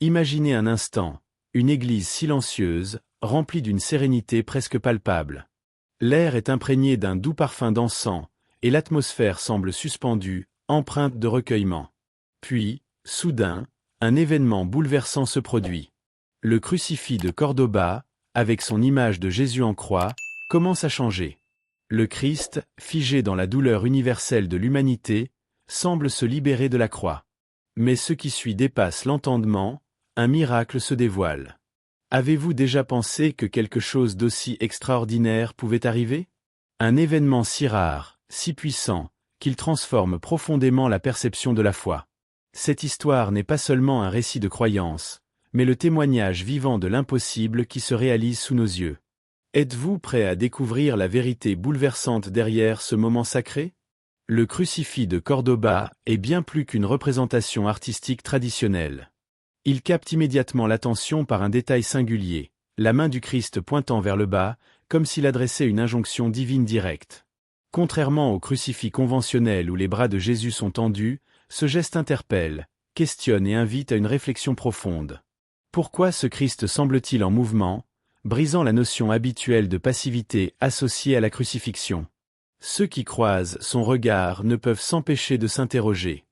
Imaginez un instant, une église silencieuse, remplie d'une sérénité presque palpable. L'air est imprégné d'un doux parfum d'encens, et l'atmosphère semble suspendue, empreinte de recueillement. Puis, soudain, un événement bouleversant se produit. Le crucifix de Cordoba, avec son image de Jésus en croix, commence à changer. Le Christ, figé dans la douleur universelle de l'humanité, semble se libérer de la croix. Mais ce qui suit dépasse l'entendement, un miracle se dévoile. Avez-vous déjà pensé que quelque chose d'aussi extraordinaire pouvait arriver? Un événement si rare, si puissant, qu'il transforme profondément la perception de la foi. Cette histoire n'est pas seulement un récit de croyance, mais le témoignage vivant de l'impossible qui se réalise sous nos yeux. Êtes-vous prêt à découvrir la vérité bouleversante derrière ce moment sacré? Le crucifix de Cordoba est bien plus qu'une représentation artistique traditionnelle. Il capte immédiatement l'attention par un détail singulier, la main du Christ pointant vers le bas, comme s'il adressait une injonction divine directe. Contrairement au crucifix conventionnel où les bras de Jésus sont tendus, ce geste interpelle, questionne et invite à une réflexion profonde. Pourquoi ce Christ semble-t-il en mouvement, brisant la notion habituelle de passivité associée à la crucifixion? Ceux qui croisent son regard ne peuvent s'empêcher de s'interroger.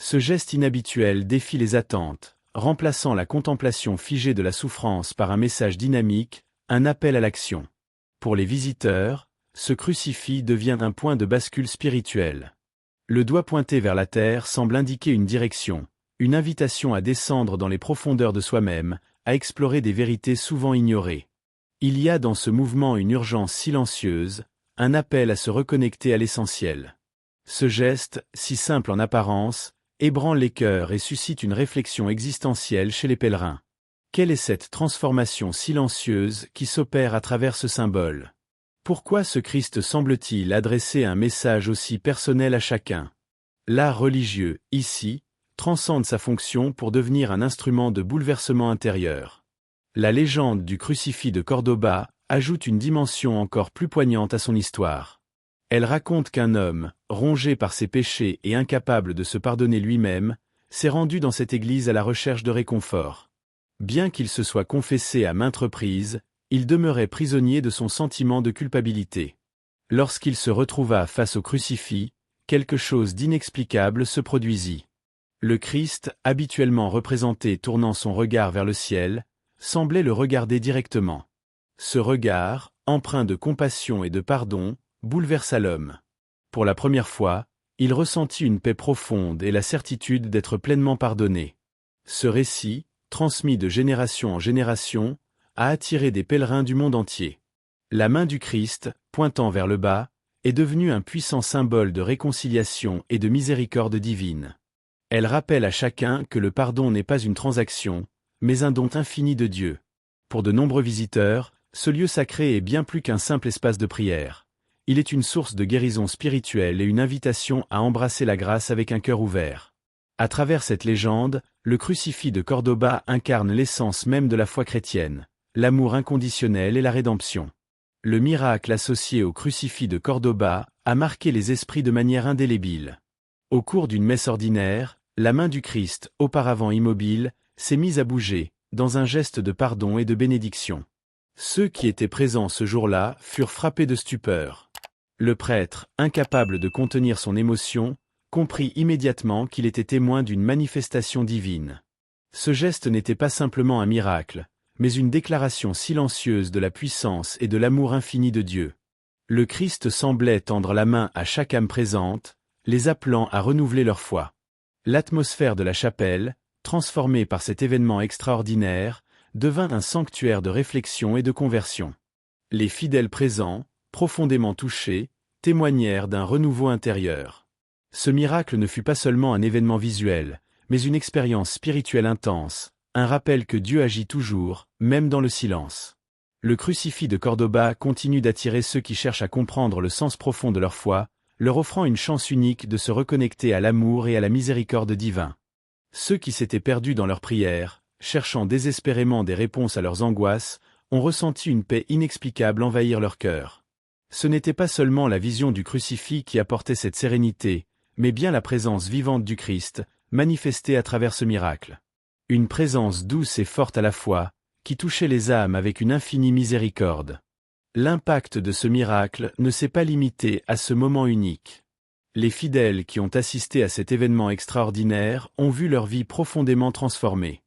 Ce geste inhabituel défie les attentes, remplaçant la contemplation figée de la souffrance par un message dynamique, un appel à l'action. Pour les visiteurs, ce crucifix devient un point de bascule spirituel. Le doigt pointé vers la terre semble indiquer une direction, une invitation à descendre dans les profondeurs de soi-même, à explorer des vérités souvent ignorées. Il y a dans ce mouvement une urgence silencieuse, un appel à se reconnecter à l'essentiel. Ce geste, si simple en apparence, ébranle les cœurs et suscite une réflexion existentielle chez les pèlerins. Quelle est cette transformation silencieuse qui s'opère à travers ce symbole? Pourquoi ce Christ semble-t-il adresser un message aussi personnel à chacun? L'art religieux, ici, transcende sa fonction pour devenir un instrument de bouleversement intérieur. La légende du crucifix de Cordoba ajoute une dimension encore plus poignante à son histoire. Elle raconte qu'un homme, rongé par ses péchés et incapable de se pardonner lui-même, s'est rendu dans cette église à la recherche de réconfort. Bien qu'il se soit confessé à maintes reprises, il demeurait prisonnier de son sentiment de culpabilité. Lorsqu'il se retrouva face au crucifix, quelque chose d'inexplicable se produisit. Le Christ, habituellement représenté tournant son regard vers le ciel, semblait le regarder directement. Ce regard, empreint de compassion et de pardon, bouleversa l'homme. Pour la première fois, il ressentit une paix profonde et la certitude d'être pleinement pardonné. Ce récit, transmis de génération en génération, a attiré des pèlerins du monde entier. La main du Christ, pointant vers le bas, est devenue un puissant symbole de réconciliation et de miséricorde divine. Elle rappelle à chacun que le pardon n'est pas une transaction, mais un don infini de Dieu. Pour de nombreux visiteurs, ce lieu sacré est bien plus qu'un simple espace de prière. Il est une source de guérison spirituelle et une invitation à embrasser la grâce avec un cœur ouvert. À travers cette légende, le crucifix de Cordoba incarne l'essence même de la foi chrétienne, l'amour inconditionnel et la rédemption. Le miracle associé au crucifix de Cordoba a marqué les esprits de manière indélébile. Au cours d'une messe ordinaire, la main du Christ, auparavant immobile, s'est mise à bouger, dans un geste de pardon et de bénédiction. Ceux qui étaient présents ce jour-là furent frappés de stupeur. Le prêtre, incapable de contenir son émotion, comprit immédiatement qu'il était témoin d'une manifestation divine. Ce geste n'était pas simplement un miracle, mais une déclaration silencieuse de la puissance et de l'amour infini de Dieu. Le Christ semblait tendre la main à chaque âme présente, les appelant à renouveler leur foi. L'atmosphère de la chapelle, transformée par cet événement extraordinaire, devint un sanctuaire de réflexion et de conversion. Les fidèles présents, profondément touchés, témoignèrent d'un renouveau intérieur. Ce miracle ne fut pas seulement un événement visuel, mais une expérience spirituelle intense, un rappel que Dieu agit toujours, même dans le silence. Le crucifix de Cordoba continue d'attirer ceux qui cherchent à comprendre le sens profond de leur foi, leur offrant une chance unique de se reconnecter à l'amour et à la miséricorde divine. Ceux qui s'étaient perdus dans leurs prières, cherchant désespérément des réponses à leurs angoisses, ont ressenti une paix inexplicable envahir leur cœur. Ce n'était pas seulement la vision du crucifix qui apportait cette sérénité, mais bien la présence vivante du Christ, manifestée à travers ce miracle. Une présence douce et forte à la fois, qui touchait les âmes avec une infinie miséricorde. L'impact de ce miracle ne s'est pas limité à ce moment unique. Les fidèles qui ont assisté à cet événement extraordinaire ont vu leur vie profondément transformée.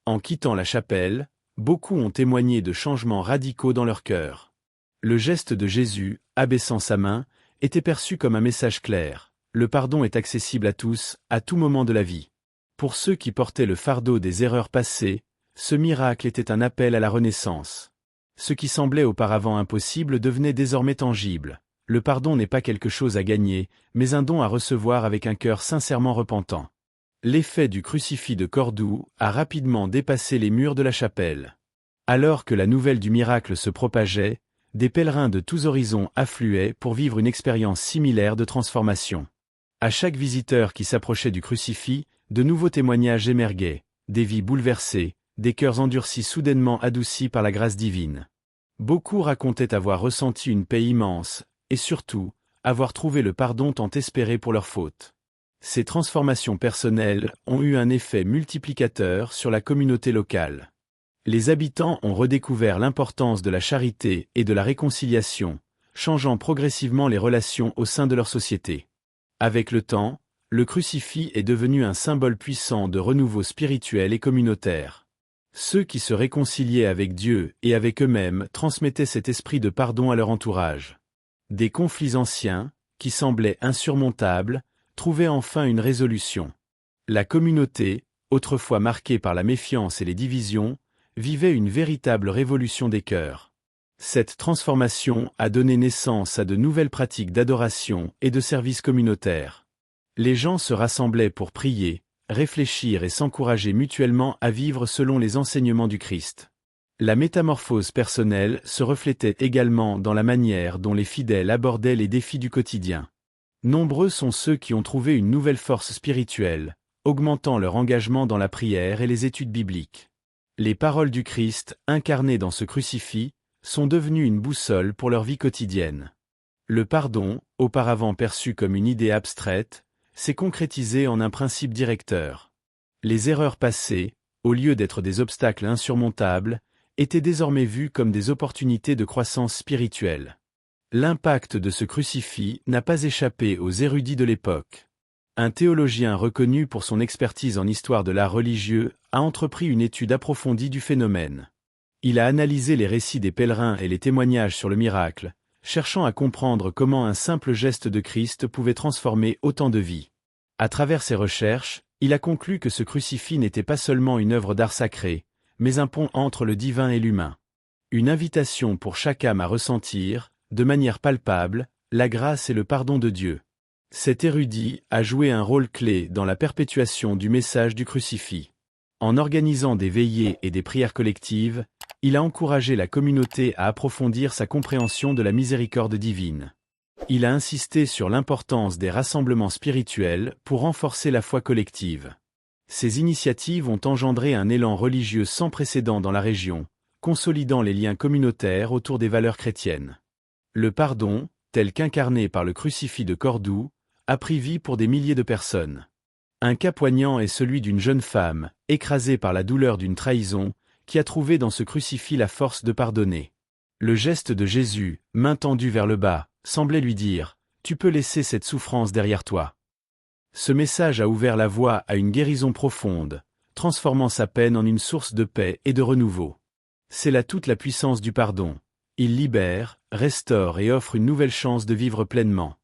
En quittant la chapelle, beaucoup ont témoigné de changements radicaux dans leur cœur. Le geste de Jésus, abaissant sa main, était perçu comme un message clair. Le pardon est accessible à tous, à tout moment de la vie. Pour ceux qui portaient le fardeau des erreurs passées, ce miracle était un appel à la renaissance. Ce qui semblait auparavant impossible devenait désormais tangible. Le pardon n'est pas quelque chose à gagner, mais un don à recevoir avec un cœur sincèrement repentant. L'effet du crucifix de Cordoue a rapidement dépassé les murs de la chapelle. Alors que la nouvelle du miracle se propageait, des pèlerins de tous horizons affluaient pour vivre une expérience similaire de transformation. À chaque visiteur qui s'approchait du crucifix, de nouveaux témoignages émergeaient, des vies bouleversées, des cœurs endurcis soudainement adoucis par la grâce divine. Beaucoup racontaient avoir ressenti une paix immense, et surtout, avoir trouvé le pardon tant espéré pour leurs fautes. Ces transformations personnelles ont eu un effet multiplicateur sur la communauté locale. Les habitants ont redécouvert l'importance de la charité et de la réconciliation, changeant progressivement les relations au sein de leur société. Avec le temps, le crucifix est devenu un symbole puissant de renouveau spirituel et communautaire. Ceux qui se réconciliaient avec Dieu et avec eux-mêmes transmettaient cet esprit de pardon à leur entourage. Des conflits anciens, qui semblaient insurmontables, trouvaient enfin une résolution. La communauté, autrefois marquée par la méfiance et les divisions, vivait une véritable révolution des cœurs. Cette transformation a donné naissance à de nouvelles pratiques d'adoration et de service communautaire. Les gens se rassemblaient pour prier, réfléchir et s'encourager mutuellement à vivre selon les enseignements du Christ. La métamorphose personnelle se reflétait également dans la manière dont les fidèles abordaient les défis du quotidien. Nombreux sont ceux qui ont trouvé une nouvelle force spirituelle, augmentant leur engagement dans la prière et les études bibliques. Les paroles du Christ, incarnées dans ce crucifix, sont devenues une boussole pour leur vie quotidienne. Le pardon, auparavant perçu comme une idée abstraite, s'est concrétisé en un principe directeur. Les erreurs passées, au lieu d'être des obstacles insurmontables, étaient désormais vues comme des opportunités de croissance spirituelle. L'impact de ce crucifix n'a pas échappé aux érudits de l'époque. Un théologien reconnu pour son expertise en histoire de l'art religieux a entrepris une étude approfondie du phénomène. Il a analysé les récits des pèlerins et les témoignages sur le miracle, cherchant à comprendre comment un simple geste de Christ pouvait transformer autant de vies. À travers ses recherches, il a conclu que ce crucifix n'était pas seulement une œuvre d'art sacré, mais un pont entre le divin et l'humain. Une invitation pour chaque âme à ressentir, de manière palpable, la grâce et le pardon de Dieu. Cet érudit a joué un rôle clé dans la perpétuation du message du crucifix. En organisant des veillées et des prières collectives, il a encouragé la communauté à approfondir sa compréhension de la miséricorde divine. Il a insisté sur l'importance des rassemblements spirituels pour renforcer la foi collective. Ces initiatives ont engendré un élan religieux sans précédent dans la région, consolidant les liens communautaires autour des valeurs chrétiennes. Le pardon, tel qu'incarné par le crucifix de Cordoue, a pris vie pour des milliers de personnes. Un cas poignant est celui d'une jeune femme, écrasée par la douleur d'une trahison, qui a trouvé dans ce crucifix la force de pardonner. Le geste de Jésus, main tendue vers le bas, semblait lui dire « Tu peux laisser cette souffrance derrière toi ». Ce message a ouvert la voie à une guérison profonde, transformant sa peine en une source de paix et de renouveau. C'est là toute la puissance du pardon. Il libère, restaure et offre une nouvelle chance de vivre pleinement.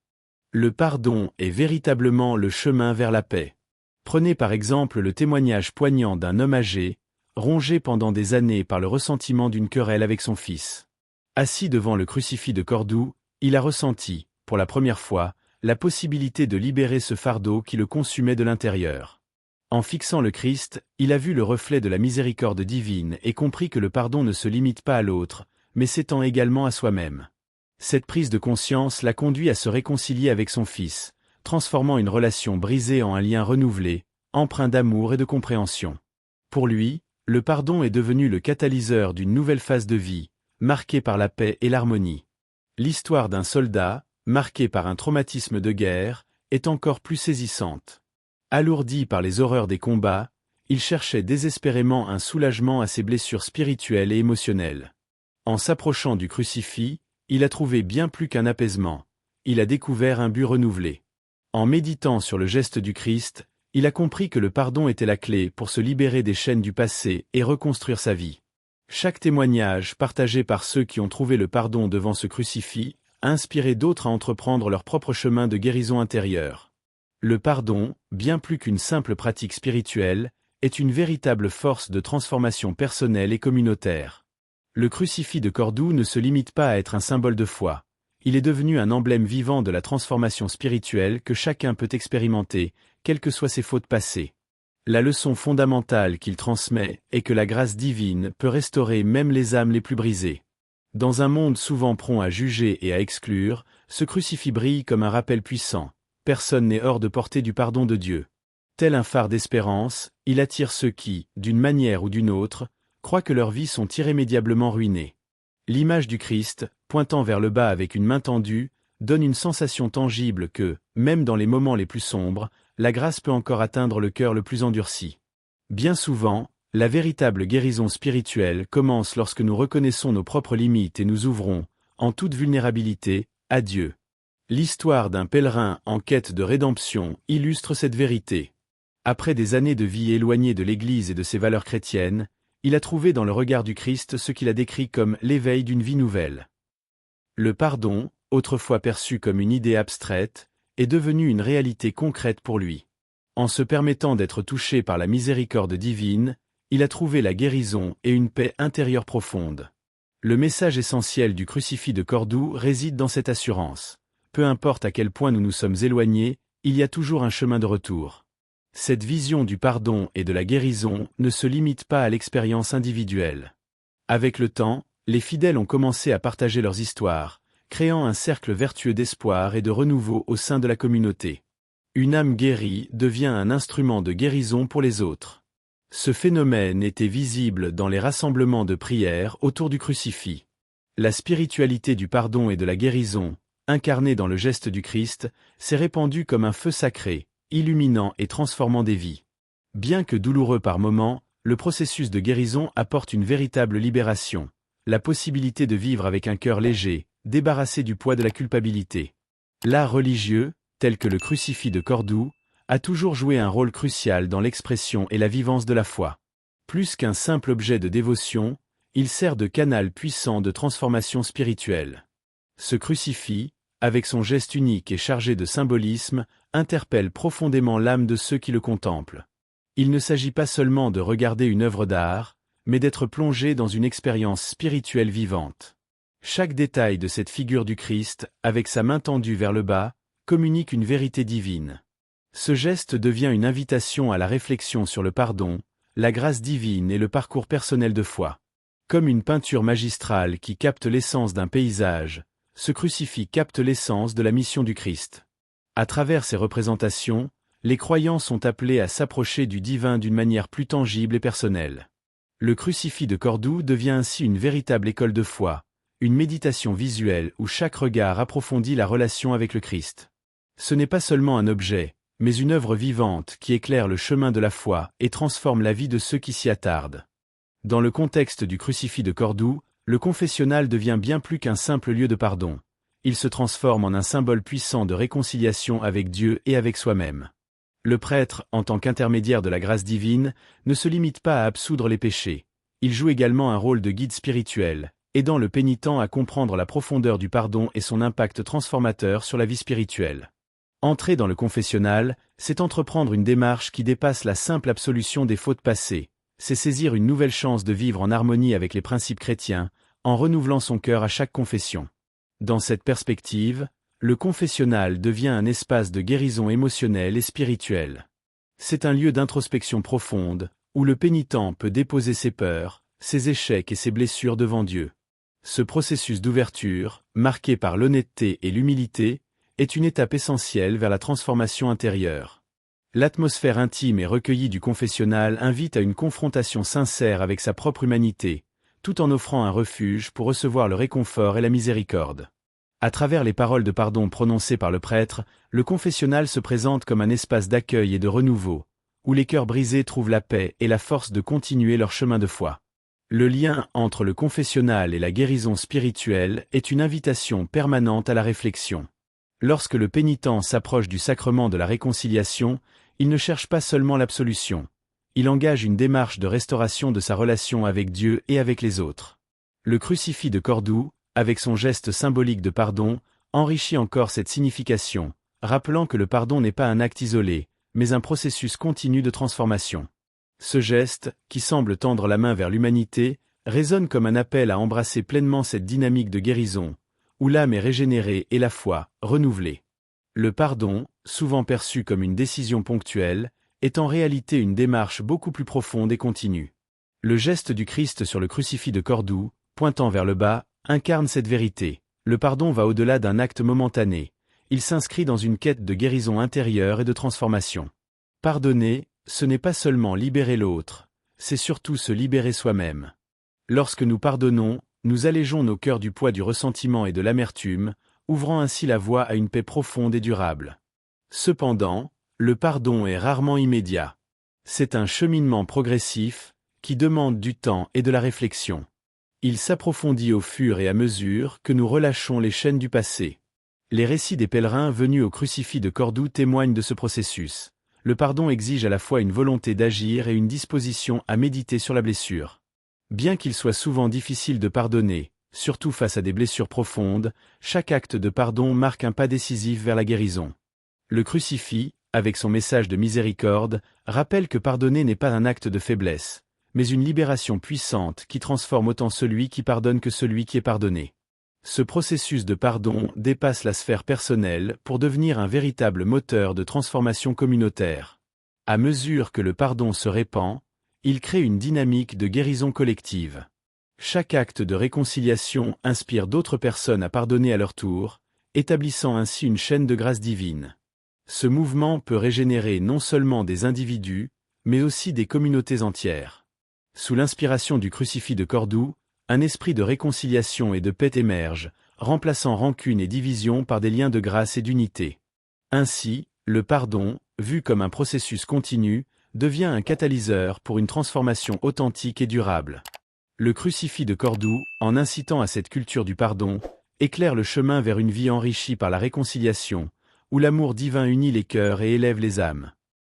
Le pardon est véritablement le chemin vers la paix. Prenez par exemple le témoignage poignant d'un homme âgé, rongé pendant des années par le ressentiment d'une querelle avec son fils. Assis devant le crucifix de Cordoue, il a ressenti, pour la première fois, la possibilité de libérer ce fardeau qui le consumait de l'intérieur. En fixant le Christ, il a vu le reflet de la miséricorde divine et compris que le pardon ne se limite pas à l'autre, mais s'étend également à soi-même. Cette prise de conscience l'a conduit à se réconcilier avec son fils, transformant une relation brisée en un lien renouvelé, empreint d'amour et de compréhension. Pour lui, le pardon est devenu le catalyseur d'une nouvelle phase de vie, marquée par la paix et l'harmonie. L'histoire d'un soldat, marqué par un traumatisme de guerre, est encore plus saisissante. Alourdi par les horreurs des combats, il cherchait désespérément un soulagement à ses blessures spirituelles et émotionnelles. En s'approchant du crucifix, il a trouvé bien plus qu'un apaisement, il a découvert un but renouvelé. En méditant sur le geste du Christ, il a compris que le pardon était la clé pour se libérer des chaînes du passé et reconstruire sa vie. Chaque témoignage partagé par ceux qui ont trouvé le pardon devant ce crucifix a inspiré d'autres à entreprendre leur propre chemin de guérison intérieure. Le pardon, bien plus qu'une simple pratique spirituelle, est une véritable force de transformation personnelle et communautaire. Le crucifix de Cordoue ne se limite pas à être un symbole de foi. Il est devenu un emblème vivant de la transformation spirituelle que chacun peut expérimenter, quelles que soient ses fautes passées. La leçon fondamentale qu'il transmet est que la grâce divine peut restaurer même les âmes les plus brisées. Dans un monde souvent prompt à juger et à exclure, ce crucifix brille comme un rappel puissant. Personne n'est hors de portée du pardon de Dieu. Tel un phare d'espérance, il attire ceux qui, d'une manière ou d'une autre, croient que leurs vies sont irrémédiablement ruinées. L'image du Christ, pointant vers le bas avec une main tendue, donne une sensation tangible que, même dans les moments les plus sombres, la grâce peut encore atteindre le cœur le plus endurci. Bien souvent, la véritable guérison spirituelle commence lorsque nous reconnaissons nos propres limites et nous ouvrons, en toute vulnérabilité, à Dieu. L'histoire d'un pèlerin en quête de rédemption illustre cette vérité. Après des années de vie éloignée de l'Église et de ses valeurs chrétiennes, il a trouvé dans le regard du Christ ce qu'il a décrit comme l'éveil d'une vie nouvelle. Le pardon, autrefois perçu comme une idée abstraite, est devenu une réalité concrète pour lui. En se permettant d'être touché par la miséricorde divine, il a trouvé la guérison et une paix intérieure profonde. Le message essentiel du crucifix de Cordoue réside dans cette assurance. Peu importe à quel point nous nous sommes éloignés, il y a toujours un chemin de retour. Cette vision du pardon et de la guérison ne se limite pas à l'expérience individuelle. Avec le temps, les fidèles ont commencé à partager leurs histoires, créant un cercle vertueux d'espoir et de renouveau au sein de la communauté. Une âme guérie devient un instrument de guérison pour les autres. Ce phénomène était visible dans les rassemblements de prière autour du crucifix. La spiritualité du pardon et de la guérison, incarnée dans le geste du Christ, s'est répandue comme un feu sacré, illuminant et transformant des vies. Bien que douloureux par moments, le processus de guérison apporte une véritable libération, la possibilité de vivre avec un cœur léger, débarrassé du poids de la culpabilité. L'art religieux, tel que le crucifix de Cordoue, a toujours joué un rôle crucial dans l'expression et la vivance de la foi. Plus qu'un simple objet de dévotion, il sert de canal puissant de transformation spirituelle. Ce crucifix, avec son geste unique et chargé de symbolisme, interpelle profondément l'âme de ceux qui le contemplent. Il ne s'agit pas seulement de regarder une œuvre d'art, mais d'être plongé dans une expérience spirituelle vivante. Chaque détail de cette figure du Christ, avec sa main tendue vers le bas, communique une vérité divine. Ce geste devient une invitation à la réflexion sur le pardon, la grâce divine et le parcours personnel de foi. Comme une peinture magistrale qui capte l'essence d'un paysage, ce crucifix capte l'essence de la mission du Christ. À travers ces représentations, les croyants sont appelés à s'approcher du divin d'une manière plus tangible et personnelle. Le crucifix de Cordoue devient ainsi une véritable école de foi, une méditation visuelle où chaque regard approfondit la relation avec le Christ. Ce n'est pas seulement un objet, mais une œuvre vivante qui éclaire le chemin de la foi et transforme la vie de ceux qui s'y attardent. Dans le contexte du crucifix de Cordoue, le confessionnal devient bien plus qu'un simple lieu de pardon. Il se transforme en un symbole puissant de réconciliation avec Dieu et avec soi-même. Le prêtre, en tant qu'intermédiaire de la grâce divine, ne se limite pas à absoudre les péchés. Il joue également un rôle de guide spirituel, aidant le pénitent à comprendre la profondeur du pardon et son impact transformateur sur la vie spirituelle. Entrer dans le confessionnal, c'est entreprendre une démarche qui dépasse la simple absolution des fautes passées. C'est saisir une nouvelle chance de vivre en harmonie avec les principes chrétiens, en renouvelant son cœur à chaque confession. Dans cette perspective, le confessionnal devient un espace de guérison émotionnelle et spirituelle. C'est un lieu d'introspection profonde, où le pénitent peut déposer ses peurs, ses échecs et ses blessures devant Dieu. Ce processus d'ouverture, marqué par l'honnêteté et l'humilité, est une étape essentielle vers la transformation intérieure. L'atmosphère intime et recueillie du confessionnal invite à une confrontation sincère avec sa propre humanité, tout en offrant un refuge pour recevoir le réconfort et la miséricorde. À travers les paroles de pardon prononcées par le prêtre, le confessionnal se présente comme un espace d'accueil et de renouveau, où les cœurs brisés trouvent la paix et la force de continuer leur chemin de foi. Le lien entre le confessionnal et la guérison spirituelle est une invitation permanente à la réflexion. Lorsque le pénitent s'approche du sacrement de la réconciliation, il ne cherche pas seulement l'absolution. Il engage une démarche de restauration de sa relation avec Dieu et avec les autres. Le crucifix de Cordoue, avec son geste symbolique de pardon, enrichit encore cette signification, rappelant que le pardon n'est pas un acte isolé, mais un processus continu de transformation. Ce geste, qui semble tendre la main vers l'humanité, résonne comme un appel à embrasser pleinement cette dynamique de guérison, où l'âme est régénérée et la foi, renouvelée. Le pardon, souvent perçu comme une décision ponctuelle, est en réalité une démarche beaucoup plus profonde et continue. Le geste du Christ sur le crucifix de Cordoue, pointant vers le bas, incarne cette vérité. Le pardon va au-delà d'un acte momentané. Il s'inscrit dans une quête de guérison intérieure et de transformation. Pardonner, ce n'est pas seulement libérer l'autre, c'est surtout se libérer soi-même. Lorsque nous pardonnons, nous allégeons nos cœurs du poids du ressentiment et de l'amertume, ouvrant ainsi la voie à une paix profonde et durable. Cependant, le pardon est rarement immédiat. C'est un cheminement progressif, qui demande du temps et de la réflexion. Il s'approfondit au fur et à mesure que nous relâchons les chaînes du passé. Les récits des pèlerins venus au crucifix de Cordoue témoignent de ce processus. Le pardon exige à la fois une volonté d'agir et une disposition à méditer sur la blessure. Bien qu'il soit souvent difficile de pardonner, surtout face à des blessures profondes, chaque acte de pardon marque un pas décisif vers la guérison. Le crucifix, avec son message de miséricorde, rappelle que pardonner n'est pas un acte de faiblesse, mais une libération puissante qui transforme autant celui qui pardonne que celui qui est pardonné. Ce processus de pardon dépasse la sphère personnelle pour devenir un véritable moteur de transformation communautaire. À mesure que le pardon se répand, il crée une dynamique de guérison collective. Chaque acte de réconciliation inspire d'autres personnes à pardonner à leur tour, établissant ainsi une chaîne de grâce divine. Ce mouvement peut régénérer non seulement des individus, mais aussi des communautés entières. Sous l'inspiration du crucifix de Cordoue, un esprit de réconciliation et de paix émerge, remplaçant rancune et division par des liens de grâce et d'unité. Ainsi, le pardon, vu comme un processus continu, devient un catalyseur pour une transformation authentique et durable. Le crucifix de Cordoue, en incitant à cette culture du pardon, éclaire le chemin vers une vie enrichie par la réconciliation, où l'amour divin unit les cœurs et élève les âmes.